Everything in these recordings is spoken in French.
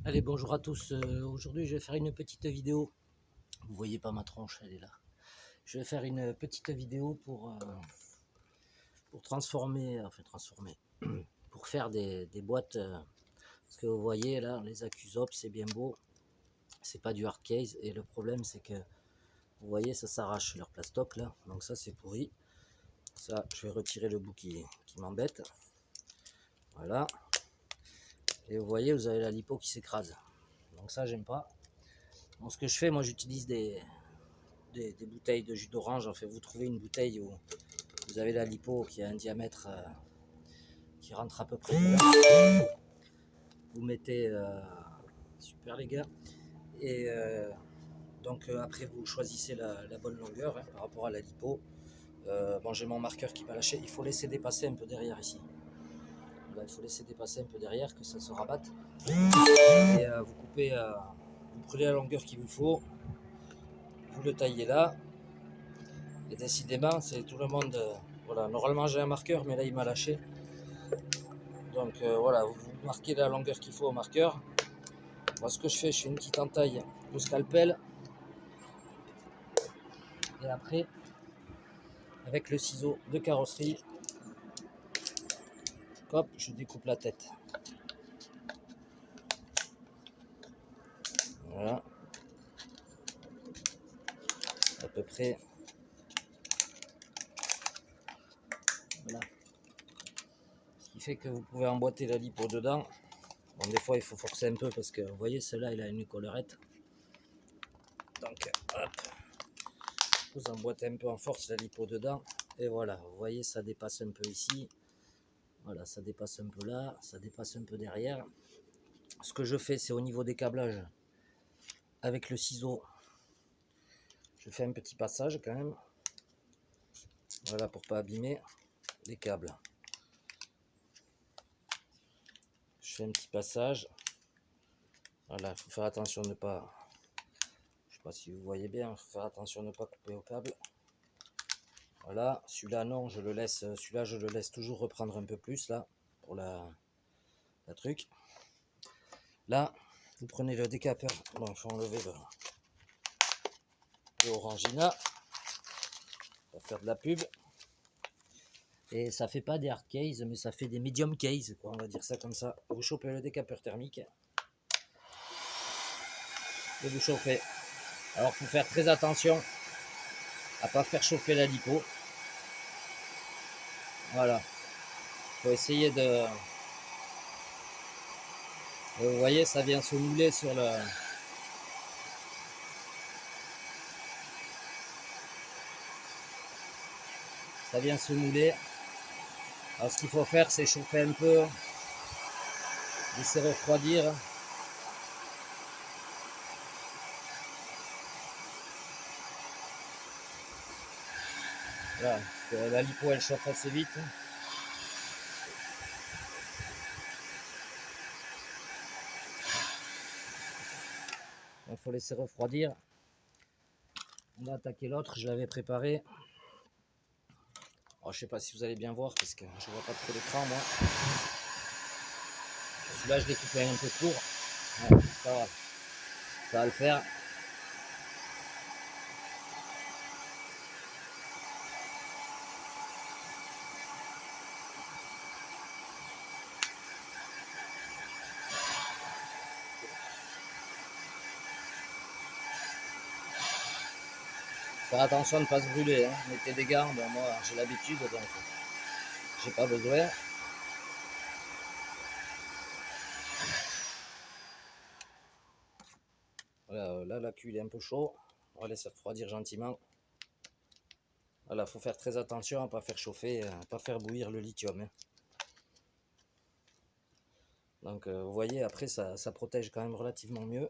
Allez, bonjour à tous. Aujourd'hui, je vais faire une petite vidéo. Vous voyez pas ma tronche, elle est là. Je vais faire une petite vidéo pour transformer, pour faire des boîtes. Ce que vous voyez là, les Accusop, c'est bien beau. C'est pas du hard case. Et le problème, c'est que vous voyez, ça s'arrache leur plastoc là. Donc ça, c'est pourri. Ça, je vais retirer le bout qui m'embête. Voilà. Et vous voyez, vous avez la lipo qui s'écrase. Donc ça, j'aime pas. Donc ce que je fais, moi, j'utilise des bouteilles de jus d'orange. Enfin, vous trouvez une bouteille où vous avez la lipo qui a un diamètre qui rentre à peu près. Vous mettez, super les gars, et donc après vous choisissez la bonne longueur par rapport à la lipo. Bon, j'ai mon marqueur qui va lâcher. Il faut laisser dépasser un peu derrière ici. Voilà, il faut laisser dépasser un peu derrière que ça se rabatte. Et vous coupez, vous prenez la longueur qu'il vous faut, vous le taillez là. Et décidément, c'est tout le monde. Voilà, normalement j'ai un marqueur, mais là il m'a lâché. Donc voilà, vous marquez la longueur qu'il faut au marqueur. Moi, ce que je fais une petite entaille au scalpel. Et après, avec le ciseau de carrosserie, hop, je découpe la tête. Voilà, à peu près. Voilà. Ce qui fait que vous pouvez emboîter la lipo dedans. Bon, des fois, il faut forcer un peu parce que vous voyez, celle-là, il a une collerette. Donc, hop, vous emboîtez un peu en force la lipo dedans. Et voilà, vous voyez, ça dépasse un peu ici. Voilà, ça dépasse un peu là, ça dépasse un peu derrière. Ce que je fais, c'est au niveau des câblages, avec le ciseau, je fais un petit passage quand même. Voilà, pour pas abîmer les câbles. Je fais un petit passage. Voilà, il faut faire attention de ne pas... Je sais pas si vous voyez bien, il faut faire attention de ne pas couper au câble. Voilà, celui-là non, je le laisse, celui-là je le laisse toujours reprendre un peu plus là, pour la truc. Là, vous prenez le décapeur, bon, il faut enlever le Orangina, pour faire de la pub. Et ça fait pas des hard case, mais ça fait des medium case, quoi, on va dire ça comme ça. Vous chopez le décapeur thermique et vous chauffez. Alors il faut faire très attention à pas faire chauffer la lipo. Voilà, il faut essayer de... Vous voyez, ça vient se mouler sur le... Ça vient se mouler. Alors ce qu'il faut faire, c'est chauffer un peu, laisser refroidir. Voilà, parce que la lipo elle chauffe assez vite. Il faut laisser refroidir. On va attaquer l'autre, je l'avais préparé. Alors, je sais pas si vous allez bien voir parce que je vois pas trop l'écran moi. Celui-là je l'ai coupé un peu court. Ouais, ça va le faire. Faire attention de ne pas se brûler, hein. Mettez des gants, bon, moi j'ai l'habitude donc j'ai pas besoin. Voilà, là la cuve est un peu chaud, on va laisser refroidir gentiment. Voilà, faut faire très attention à ne pas faire chauffer, à pas faire bouillir le lithium, hein. Donc vous voyez, après ça protège quand même relativement mieux.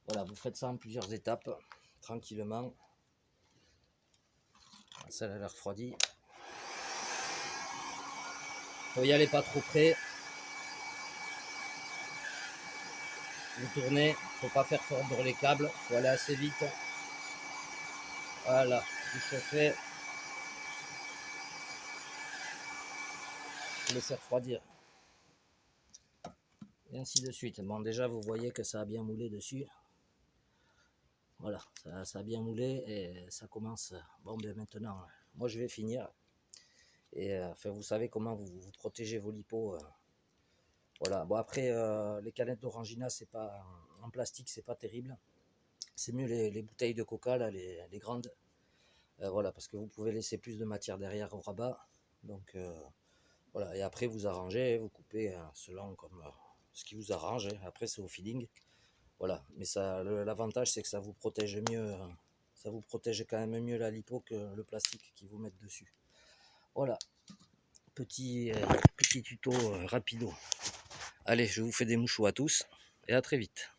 Voilà, vous faites ça en plusieurs étapes, tranquillement. Celle-là elle a refroidi. Faut y aller pas trop près. Vous tournez, faut pas faire fordre les câbles, faut aller assez vite. Voilà, vous chauffez. Vous laissez refroidir. et ainsi de suite. Bon, déjà, vous voyez que ça a bien moulé dessus. Voilà, ça a bien moulé et ça commence. Bon, ben maintenant, moi je vais finir. Et enfin, vous savez comment vous protégez vos lipos. Voilà, bon, après, les canettes d'Orangina, c'est pas en plastique, c'est pas terrible. C'est mieux les bouteilles de coca, là, les grandes. Voilà, parce que vous pouvez laisser plus de matière derrière au rabat. Donc, voilà, et après, vous arrangez, vous coupez selon comme ce qui vous arrange. Après, c'est au feeling. Voilà, mais ça, l'avantage c'est que ça vous protège mieux, ça vous protège quand même mieux la lipo que le plastique qu'ils vous mettent dessus. Voilà, petit tuto rapido. Allez, je vous fais des mouchous à tous et à très vite.